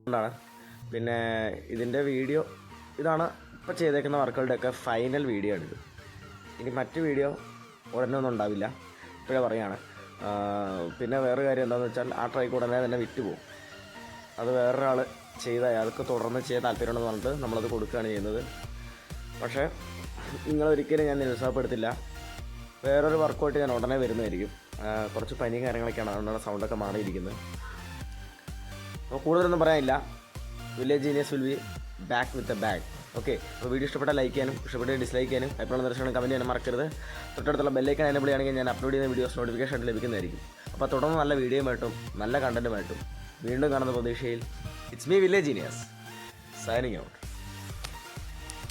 കൊണ്ടാണ്. പിന്നെ ഇതിൻ്റെ വീഡിയോ ഇതാണ് ഇപ്പോൾ ചെയ്തേക്കുന്ന വർക്കുകളുടെയൊക്കെ ഫൈനൽ വീഡിയോ ആണ് ഇത്. ഇനി മറ്റ് വീഡിയോ ഉടനെ ഒന്നും ഉണ്ടാവില്ല, ഇപ്പോഴേ പറയുകയാണ്. പിന്നെ വേറെ കാര്യം എന്താണെന്ന് വെച്ചാൽ ആ ട്രൈക്ക് ഉടനെ തന്നെ വിറ്റ് പോകും. അത് വേറൊരാൾ ചെയ്ത അയാൾക്ക് തുടർന്ന് ചെയ്യാൻ താല്പര്യമുണ്ടെന്ന് പറഞ്ഞിട്ട് നമ്മളത് കൊടുക്കുകയാണ് ചെയ്യുന്നത്. പക്ഷേ നിങ്ങളൊരിക്കലും ഞാൻ നിരുത്സാഹപ്പെടുത്തില്ല. വേറൊരു വർക്കൗട്ട് ഞാൻ ഉടനെ വരുന്നതായിരിക്കും. കുറച്ച് പനിയും കാര്യങ്ങളൊക്കെയാണ്, അതുകൊണ്ടാണ് സൗണ്ടൊക്കെ മാറിയിരിക്കുന്നത്. അപ്പോൾ കൂടുതലൊന്നും പറയാനില്ല. Village genius will be back with a bag. Okay, അപ്പോൾ വീഡിയോ ഇഷ്ടപ്പെട്ടാൽ ലൈക്ക് ചെയ്യാനും ഇഷ്ടപ്പെട്ട് ഡിസ്ലൈക്ക് ചെയ്യാനും എപ്പോഴും നിർദ്ദേശങ്ങളും കമൻറ്റ് ചെയ്യാനും മറക്കരുത്. തൊട്ടടുത്തുള്ള ബെല്ലൈക്കൺ എനേബിൾ ചെയ്യുകയാണെങ്കിൽ ഞാൻ അപ്ലോഡ് ചെയ്യുന്ന വീഡിയോസ് നോട്ടിഫിക്കേഷൻ ആയിട്ട് ലഭിക്കുന്നതായിരിക്കും. അപ്പോൾ തുടർന്ന് നല്ല വീഡിയോയുമായിട്ടും നല്ല കണ്ടൻറ്റുമായിട്ടും വീണ്ടും കാണുന്ന പ്രതീക്ഷയിൽ it's me village genius signing out.